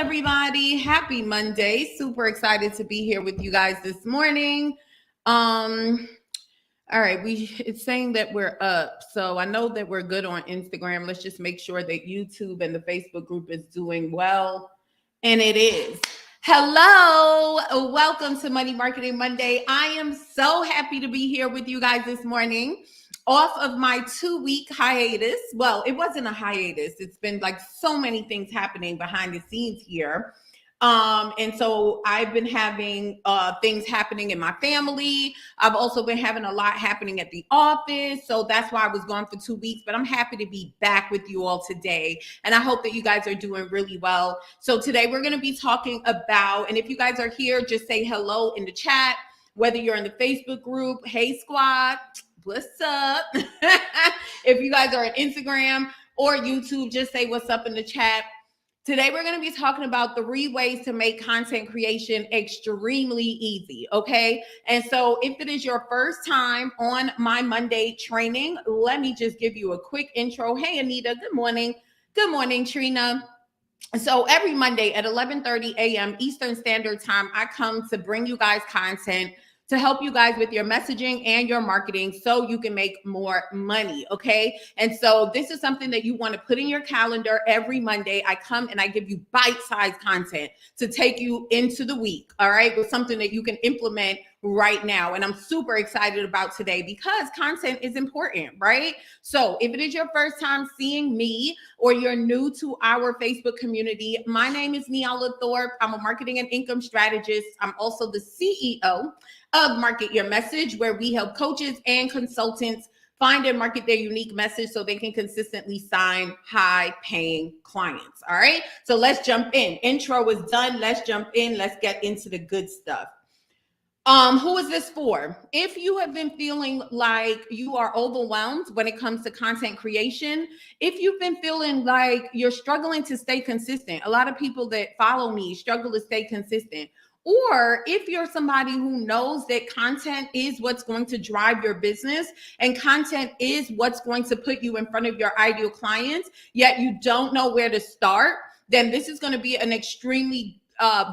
everybody. Happy Monday. Super excited to be here with you guys this morning. All right, it's saying that we're up. So I know that we're good on Instagram. Let's just make sure that YouTube and the Facebook group is doing well. And it is. Hello, welcome to Money Marketing Monday. I am so happy to be here with you guys this morning off of my 2-week hiatus. Well, it wasn't a hiatus. It's been like so many things happening behind the scenes here. And so I've been having things happening in my family. I've also been having a lot happening at the office. So that's why I was gone for 2 weeks, but I'm happy to be back with you all today. And I hope that you guys are doing really well. So today we're going to be talking about, and if you guys are here, just say hello in the chat, whether you're in the Facebook group, hey squad, what's up? If you guys are on Instagram or YouTube, just say what's up in the chat. Today, we're going to be talking about 3 ways to make content creation extremely easy, okay? And so if it is your first time on my Monday training, let me just give you a quick intro. Hey, Anita, good morning. Good morning, Trina. So every Monday at 11:30 a.m. Eastern Standard Time, I come to bring you guys content to help you guys with your messaging and your marketing so you can make more money, okay? And so this is something that you want to put in your calendar every Monday. I come and I give you bite-sized content to take you into the week, all right? With something that you can implement right now. And I'm super excited about today because content is important, right? So if it is your first time seeing me or you're new to our Facebook community, my name is Niala Thorpe. I'm a marketing and income strategist. I'm also the CEO of Market Your Message, where we help coaches and consultants find and market their unique message so they can consistently sign high-paying clients. All right, so let's jump in. Intro is done. Let's jump in. Let's get into the good stuff. Who is this for? If you have been feeling like you are overwhelmed when it comes to content creation, if you've been feeling like you're struggling to stay consistent, a lot of people that follow me struggle to stay consistent. Or if you're somebody who knows that content is what's going to drive your business and content is what's going to put you in front of your ideal clients, yet you don't know where to start, then this is going to be an extremely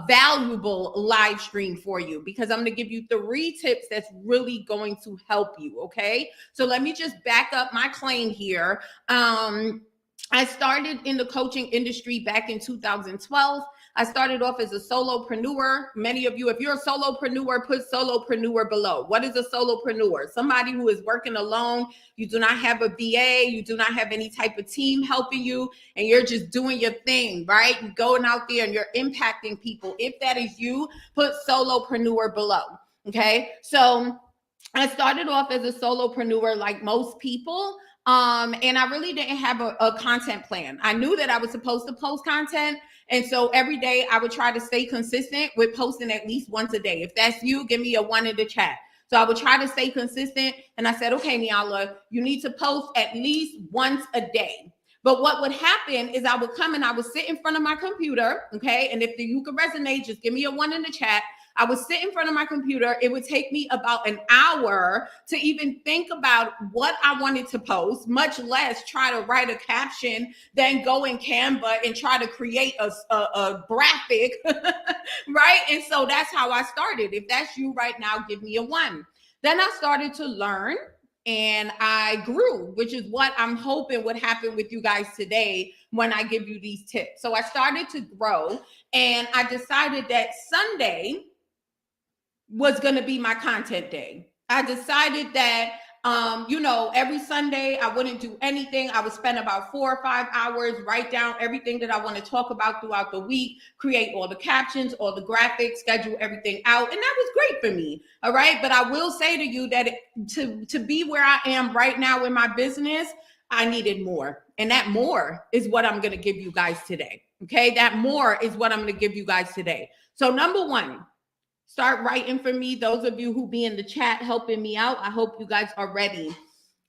valuable live stream for you, because I'm going to give you 3 tips that's really going to help you. Okay. So let me just back up my claim here. I started in the coaching industry back in 2012. I started off as a solopreneur. Many of you, if you're a solopreneur, put solopreneur below. What is a solopreneur? Somebody who is working alone. You do not have a VA. You do not have any type of team helping you, and you're just doing your thing, right? You're going out there and you're impacting people. If that is you, put solopreneur below. Okay. So I started off as a solopreneur like most people. And I really didn't have a content plan. I knew that I was supposed to post content. And so every day I would try to stay consistent with posting at least once a day. If that's you, give me a 1 in the chat. So I would try to stay consistent. And I said, okay, Niala, you need to post at least once a day. But what would happen is I would come and I would sit in front of my computer. Okay. And if you could resonate, just give me a 1 in the chat. I would sit in front of my computer. It would take me about an hour to even think about what I wanted to post, much less try to write a caption, then go in Canva and try to create a graphic, right? And so that's how I started. If that's you right now, give me a 1. Then I started to learn and I grew, which is what I'm hoping would happen with you guys today when I give you these tips. So I started to grow and I decided that Sunday was going to be my content day. I decided that, every Sunday I wouldn't do anything. I would spend about 4 or 5 hours, write down everything that I want to talk about throughout the week, create all the captions, all the graphics, schedule everything out. And that was great for me. All right. But I will say to you that to be where I am right now in my business, I needed more. And that more is what I'm going to give you guys today. Okay. That more is what I'm going to give you guys today. So number 1, start writing for me. Those of you who be in the chat helping me out, I hope you guys are ready.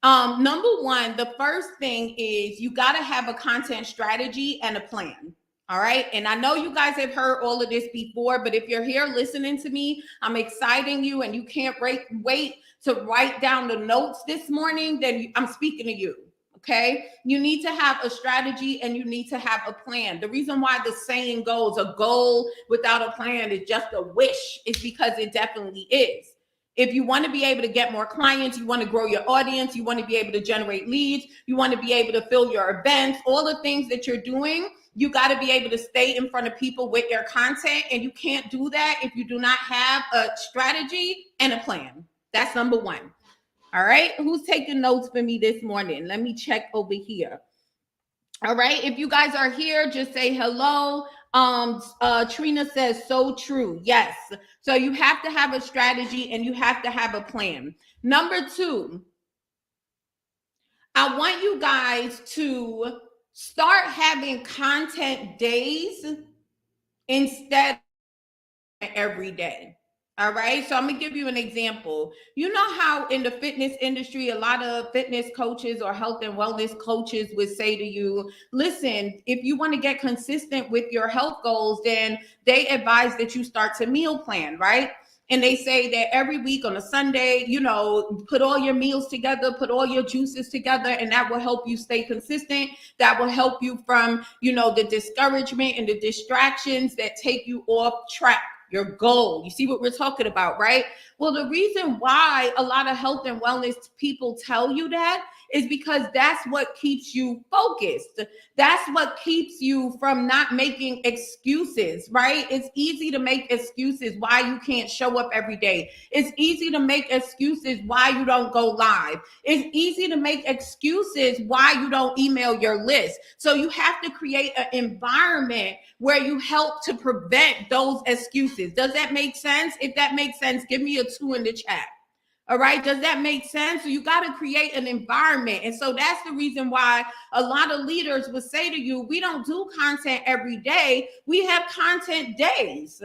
Number 1, the first thing is you got to have a content strategy and a plan. All right. And I know you guys have heard all of this before, but if you're here listening to me, I'm exciting you and you can't wait to write down the notes this morning, then I'm speaking to you. Okay, you need to have a strategy and you need to have a plan. The reason why the saying goes, a goal without a plan is just a wish, is because it definitely is. If you want to be able to get more clients, you want to grow your audience, you want to be able to generate leads, you want to be able to fill your events, all the things that you're doing, you got to be able to stay in front of people with your content. And you can't do that if you do not have a strategy and a plan. That's number one. All right, who's taking notes for me this morning? Let me check over here. All right, if you guys are here, just say hello. Trina says, so true. Yes. So you have to have a strategy and you have to have a plan. Number two, I want you guys to start having content days instead of every day. All right. So I'm going to give you an example. You know how in the fitness industry, a lot of fitness coaches or health and wellness coaches would say to you, listen, if you want to get consistent with your health goals, then they advise that you start to meal plan, right? And they say that every week on a Sunday, you know, put all your meals together, put all your juices together, and that will help you stay consistent. That will help you from, you know, the discouragement and the distractions that take you off track. Your goal. You see what we're talking about, right? Well, the reason why a lot of health and wellness people tell you that is because that's what keeps you focused. That's what keeps you from not making excuses, right? It's easy to make excuses why you can't show up every day. It's easy to make excuses why you don't go live. It's easy to make excuses why you don't email your list. So you have to create an environment where you help to prevent those excuses. Does that make sense? If that makes sense, give me a 2 in the chat. All right. Does that make sense? So you got to create an environment. And so that's the reason why a lot of leaders would say to you, we don't do content every day. We have content days.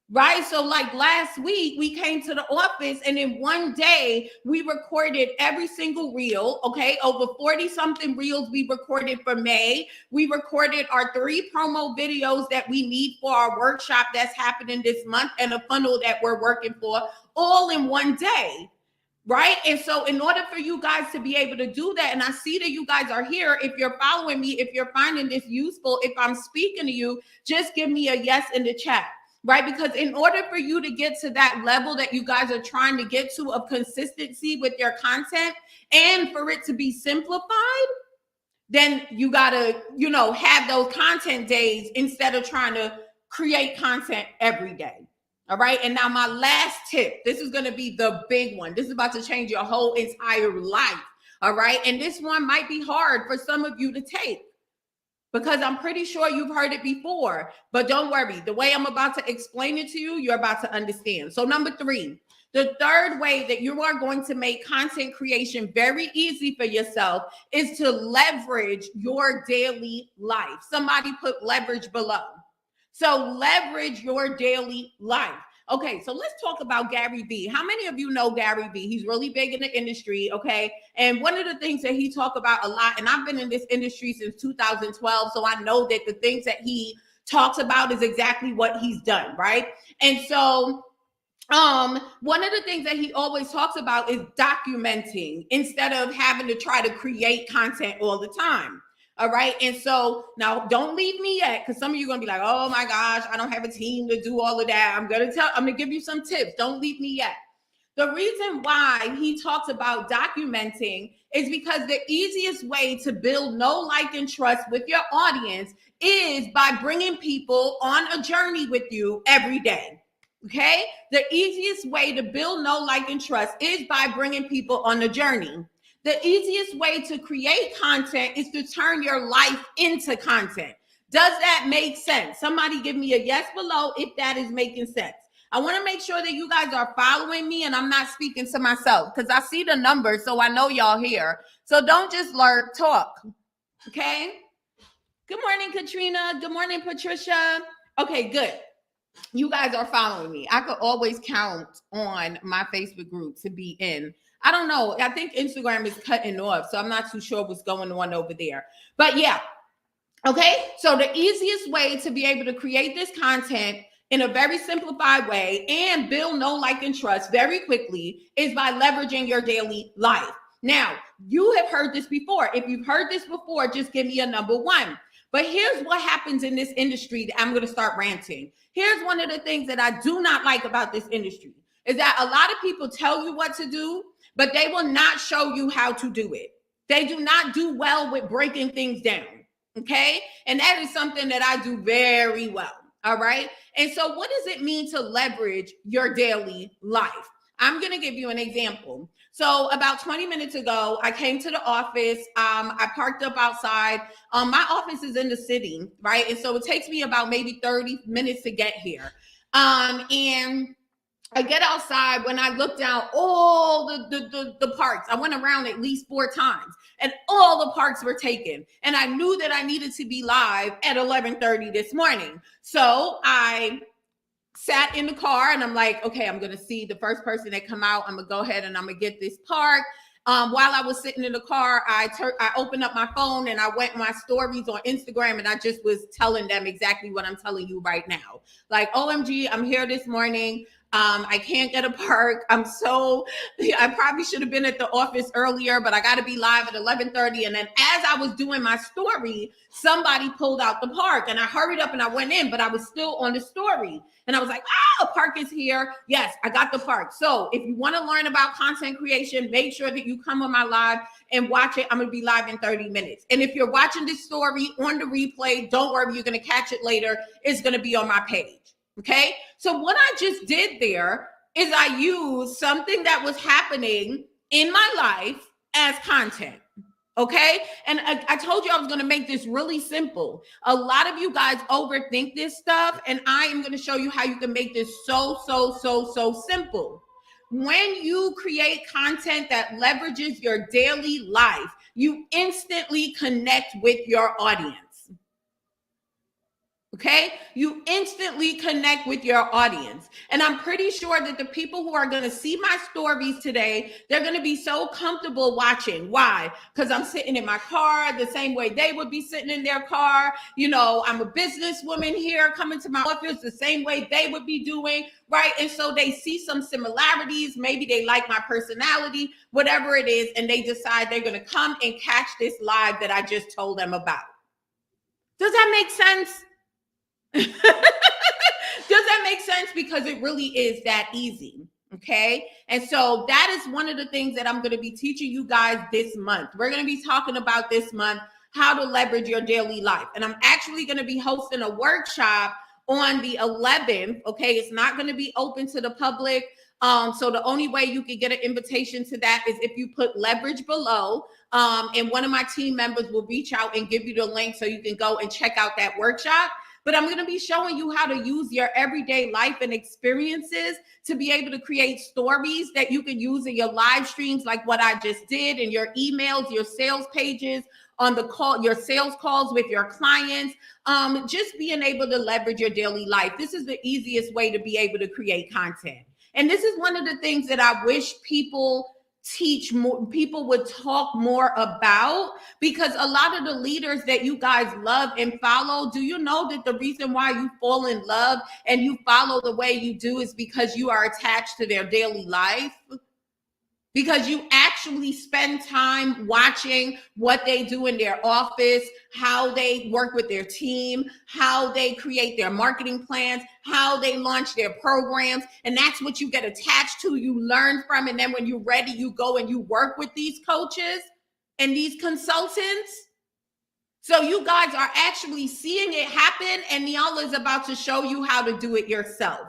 Right. So like last week, we came to the office and in one day we recorded every single reel. OK, over 40 something reels we recorded for May. We recorded our 3 promo videos that we need for our workshop that's happening this month and a funnel that we're working for, all in one day. Right. And so in order for you guys to be able to do that, and I see that you guys are here, if you're following me, if you're finding this useful, if I'm speaking to you, just give me a yes in the chat. Right. Because in order for you to get to that level that you guys are trying to get to of consistency with your content and for it to be simplified, then you got to, you know, have those content days instead of trying to create content every day. All right. And now my last tip, this is going to be the big one. This is about to change your whole entire life. All right. And this one might be hard for some of you to take because I'm pretty sure you've heard it before. But don't worry. The way I'm about to explain it to you, you're about to understand. So number 3, the third way that you are going to make content creation very easy for yourself is to leverage your daily life. Somebody put leverage below. So leverage your daily life. Okay, so let's talk about Gary Vee. How many of you know Gary Vee? He's really big in the industry, okay? And one of the things that he talks about a lot, and I've been in this industry since 2012, so I know that the things that he talks about is exactly what he's done, right? And so one of the things that he always talks about is documenting instead of having to try to create content all the time. All right. And so now don't leave me yet, because some of you are going to be like, oh my gosh, I don't have a team to do all of that. I'm going to give you some tips. Don't leave me yet. The reason why he talks about documenting is because the easiest way to build know, like, and trust with your audience is by bringing people on a journey with you every day. Okay. The easiest way to build know, like, and trust is by bringing people on a journey. The easiest way to create content is to turn your life into content. Does that make sense? Somebody give me a yes below if that is making sense. I want to make sure that you guys are following me and I'm not speaking to myself because I see the numbers, so I know y'all here. So don't just lurk, talk. Okay. Good morning, Katrina. Good morning, Patricia. Okay, good. You guys are following me. I could always count on my Facebook group to be in. I don't know. I think Instagram is cutting off, so I'm not too sure what's going on over there. But yeah, okay. So the easiest way to be able to create this content in a very simplified way and build know, like, and trust very quickly is by leveraging your daily life. Now, you have heard this before. If you've heard this before, just give me a number one. But here's what happens in this industry that I'm going to start ranting. Here's one of the things that I do not like about this industry is that a lot of people tell you what to do, but they will not show you how to do it. They do not do well with breaking things down. Okay. And that is something that I do very well. All right. And so what does it mean to leverage your daily life? I'm going to give you an example. So about 20 minutes ago, I came to the office. I parked up outside. My office is in the city, right? And so it takes me about maybe 30 minutes to get here. And I get outside. When I looked down all the parks, I went around at least 4 times and all the parks were taken. And I knew that I needed to be live at 11:30 this morning. So I sat in the car and I'm like, okay, I'm going to see the first person that come out. I'm going to go ahead and I'm going to get this park. While I was sitting in the car, I opened up my phone and I went my stories on Instagram and I just was telling them exactly what I'm telling you right now. Like, OMG, I'm here this morning. I can't get a park. I probably should have been at the office earlier, but I got to be live at 11:30. And then as I was doing my story, somebody pulled out the park and I hurried up and I went in, but I was still on the story. And I was like, a park is here. Yes, I got the park. So if you want to learn about content creation, make sure that you come on my live and watch it. I'm going to be live in 30 minutes. And if you're watching this story on the replay, don't worry, you're going to catch it later. It's going to be on my page. Okay. So what I just did there is I used something that was happening in my life as content. Okay. And I told you I was going to make this really simple. A lot of you guys overthink this stuff, and I am going to show you how you can make this so simple. When you create content that leverages your daily life, you instantly connect with your audience. Okay, you instantly connect with your audience. And I'm pretty sure that the people who are going to see my stories today, they're going to be so comfortable watching. Why? Because I'm sitting in my car the same way they would be sitting in their car. You know, I'm a businesswoman here coming to my office the same way they would be doing, right? And so they see some similarities. Maybe they like my personality, whatever it is, and they decide they're going to come and catch this live that I just told them about. Does that make sense? Does that make sense? Because it really is that easy. Okay. And so that is one of the things that I'm going to be teaching you guys this month. We're going to be talking about this month, how to leverage your daily life. And I'm actually going to be hosting a workshop on the 11th. Okay. It's not going to be open to the public. So the only way you can get an invitation to that is if you put leverage below. And one of my team members will reach out and give you the link so you can go and check out that workshop. But I'm going to be showing you how to use your everyday life and experiences to be able to create stories that you can use in your live streams, like what I just did, in your emails, your sales pages, on the call, your sales calls with your clients, just being able to leverage your daily life. This is the easiest way to be able to create content. And this is one of the things that I wish people would talk more about, because a lot of the leaders that you guys love and follow, do you know that the reason why you fall in love and you follow the way you do is because you are attached to their daily life? Because you actually spend time watching what they do in their office, how they work with their team, how they create their marketing plans, how they launch their programs. And that's what you get attached to, you learn from. And then when you're ready, you go and you work with these coaches and these consultants. So you guys are actually seeing it happen, and Niala is about to show you how to do it yourself.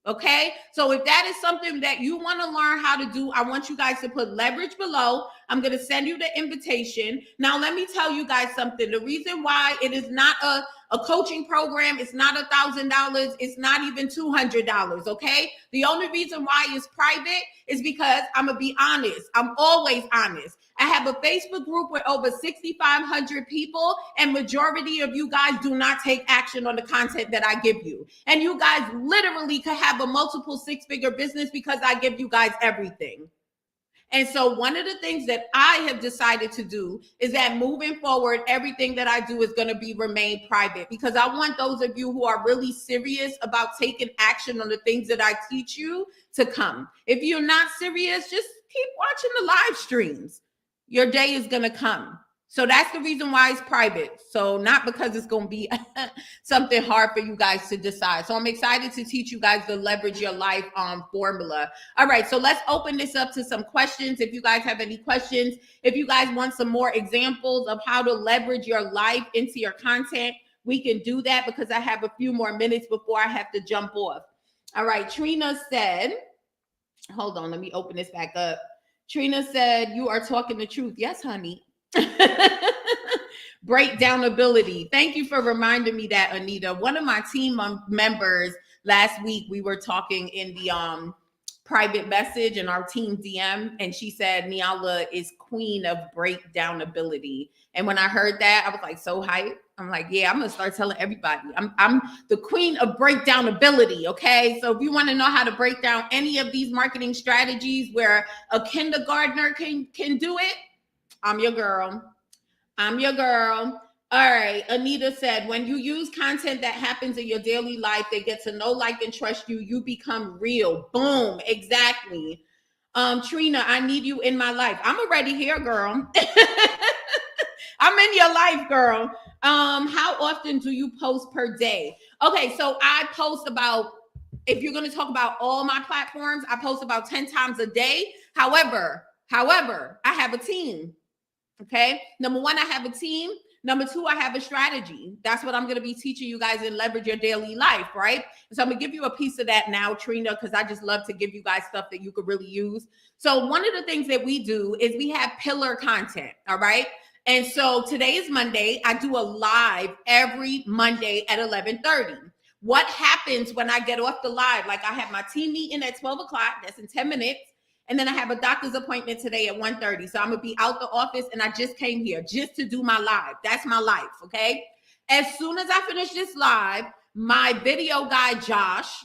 Okay, so if that is something that you want to learn how to do, I want you guys to put leverage below. I'm going to send you the invitation. Now, let me tell you guys something. The reason why it is not a coaching program, it's not $1,000, it's not even $200. Okay, the only reason why it's private is because I'm going to be honest. I'm always honest. I have a Facebook group with over 6,500 people, and majority of you guys do not take action on the content that I give you. And you guys literally could have a multiple 6-figure business because I give you guys everything. And so one of the things that I have decided to do is that moving forward, everything that I do is going to be remain private, because I want those of you who are really serious about taking action on the things that I teach you to come. If you're not serious, just keep watching the live streams. Your day is going to come. So that's the reason why it's private. So not because it's going to be something hard for you guys to decide. So I'm excited to teach you guys the leverage your life formula. All right, so let's open this up to some questions. If you guys have any questions, if you guys want some more examples of how to leverage your life into your content, we can do that, because I have a few more minutes before I have to jump off. All right, Trina said, hold on, let me open this back up. Trina said, you are talking the truth. Yes, honey. Breakdown ability. Thank you for reminding me that, Anita. One of my team members last week, we were talking in the private message in our team DM, and she said Niala is queen of breakdown ability. And when I heard that, I was like so hyped. I'm like, yeah, I'm gonna start telling everybody I'm the queen of breakdown ability. Okay, so if you want to know how to break down any of these marketing strategies where a kindergartner can do it, I'm your girl. I'm your girl. All right. Anita said, when you use content that happens in your daily life, they get to know, like, and trust you. You become real. Boom. Exactly. Trina, I need you in my life. I'm already here, girl. I'm in your life, girl. How often do you post per day? Okay. So I post about, if you're going to talk about all my platforms, I post about 10 times a day. However, I have a team. Okay. Number one, I have a team. Number two, I have a strategy. That's what I'm going to be teaching you guys in Leverage Your Daily Life, right? So I'm going to give you a piece of that now, Trina, because I just love to give you guys stuff that you could really use. So one of the things that we do is we have pillar content, all right? And so today is Monday. I do a live every Monday at 11:30. What happens when I get off the live? Like, I have my team meeting at 12 o'clock. That's in 10 minutes. And then I have a doctor's appointment today at 1:30. So I'm going to be out the office, and I just came here just to do my live. That's my life, okay? As soon as I finish this live, my video guy, Josh,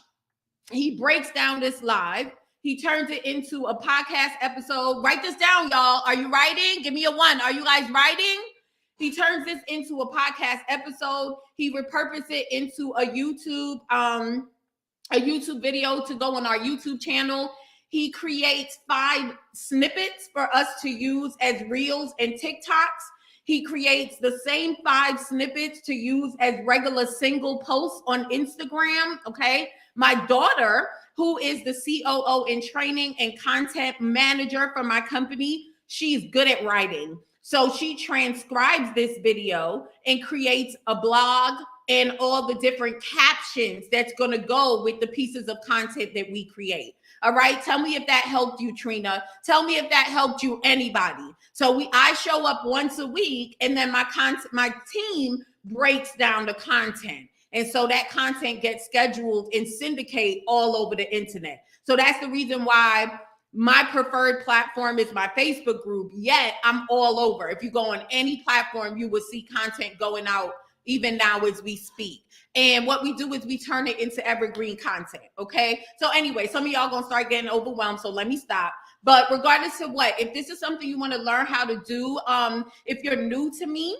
he breaks down this live. He turns it into a podcast episode. Write this down, y'all. Are you writing? Give me a 1. Are you guys writing? He turns this into a podcast episode. He repurposes it into a YouTube video to go on our YouTube channel. He creates 5 snippets for us to use as Reels and TikToks. He creates the same 5 snippets to use as regular single posts on Instagram, okay? My daughter, who is the COO in training and content manager for my company, she's good at writing. So she transcribes this video and creates a blog and all the different captions that's going to go with the pieces of content that we create. All right. Tell me if that helped you, Trina. Tell me if that helped you, anybody. So I show up once a week, and then my team breaks down the content. And so that content gets scheduled and syndicate all over the internet. So that's the reason why my preferred platform is my Facebook group. Yet I'm all over. If you go on any platform, you will see content going out even now as we speak. And what we do is we turn it into evergreen content, okay? So anyway, some of y'all gonna start getting overwhelmed, so let me stop. But regardless of what, if this is something you wanna learn how to do, if you're new to me,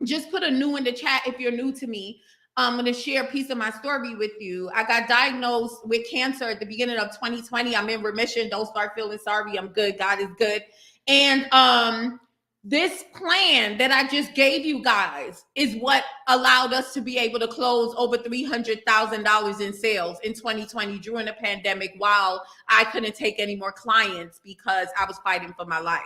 just put a new in the chat if you're new to me. I'm gonna share a piece of my story with you. I got diagnosed with cancer at the beginning of 2020. I'm in remission. Don't start feeling sorry. I'm good. God is good. And this plan that I just gave you guys is what allowed us to be able to close over $300,000 in sales in 2020 during the pandemic, while I couldn't take any more clients because I was fighting for my life.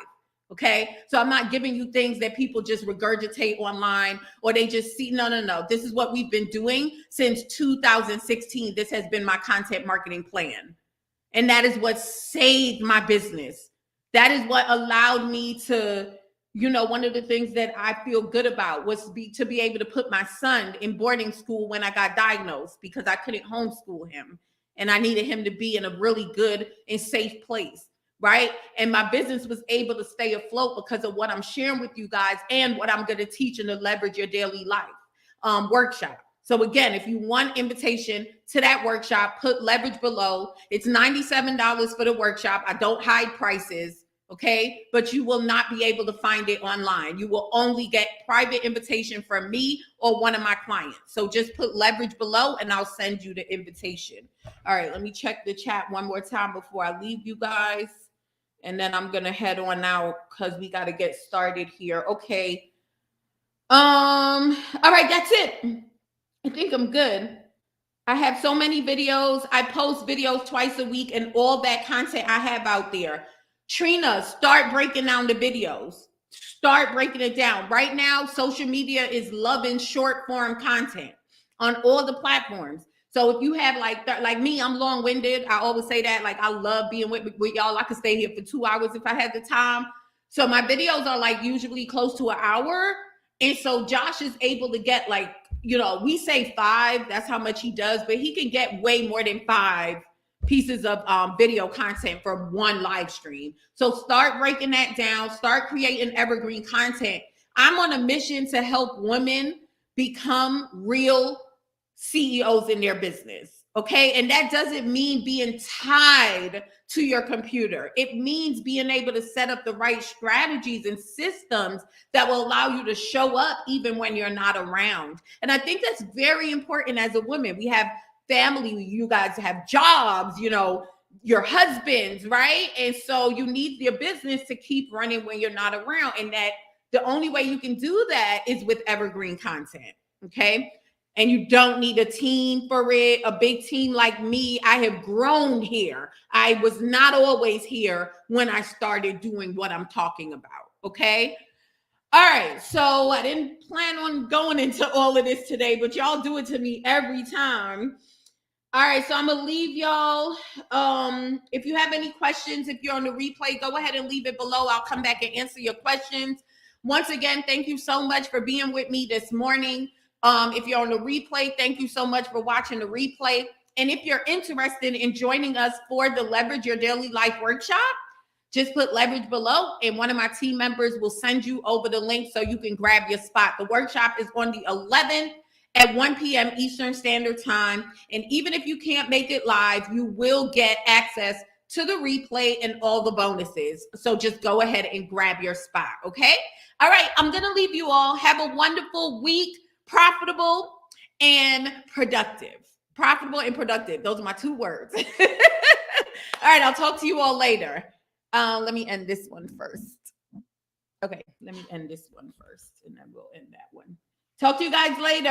Okay. So I'm not giving you things that people just regurgitate online or they just see. No. This is what we've been doing since 2016. This has been my content marketing plan. And that is what saved my business. That is what allowed me to, one of the things that I feel good about was to be able to put my son in boarding school when I got diagnosed, because I couldn't homeschool him and I needed him to be in a really good and safe place. Right. And my business was able to stay afloat because of what I'm sharing with you guys and what I'm going to teach in the Leverage Your Daily Life workshop. So again, if you want invitation to that workshop, put leverage below. It's $97 for the workshop. I don't hide prices. okay? But you will not be able to find it online. You will only get private invitation from me or one of my clients. So just put leverage below and I'll send you the invitation. All right, let me check the chat one more time before I leave you guys. And then I'm gonna head on out because we got to get started here. Okay. All right, that's it. I think I'm good. I have so many videos. I post videos twice a week and all that content I have out there. Trina, start breaking down the videos. Start breaking it down. Right now, social media is loving short form content on all the platforms. So if you have like me, I'm long-winded. I always say that. Like I love being with y'all. I could stay here for 2 hours if I had the time. So my videos are like usually close to an hour. And so Josh is able to get like, you know, we say 5, that's how much he does, but he can get way more than 5 pieces of video content from one live stream. So start breaking that down, start creating evergreen content. I'm on a mission to help women become real CEOs in their business. Okay. And that doesn't mean being tied to your computer. It means being able to set up the right strategies and systems that will allow you to show up even when you're not around. And I think that's very important as a woman. We have family, you guys have jobs, you know, your husbands, right? And so you need your business to keep running when you're not around. And that the only way you can do that is with evergreen content. Okay. And you don't need a team for it, a big team like me. I have grown here. I was not always here when I started doing what I'm talking about. Okay. All right. So I didn't plan on going into all of this today, but y'all do it to me every time. All right. So I'm going to leave y'all. If you have any questions, if you're on the replay, go ahead and leave it below. I'll come back and answer your questions. Once again, thank you so much for being with me this morning. If you're on the replay, thank you so much for watching the replay. And if you're interested in joining us for the Leverage Your Daily Life workshop, just put leverage below and one of my team members will send you over the link so you can grab your spot. The workshop is on the 11th at 1 p.m. Eastern Standard Time. And even if you can't make it live, you will get access to the replay and all the bonuses. So just go ahead and grab your spot, okay? All right, I'm going to leave you all. Have a wonderful week. Profitable and productive. Profitable and productive. Those are my 2 words. All right, I'll talk to you all later. Let me end this one first. Okay, let me end this one first, and then we'll end that one. Talk to you guys later.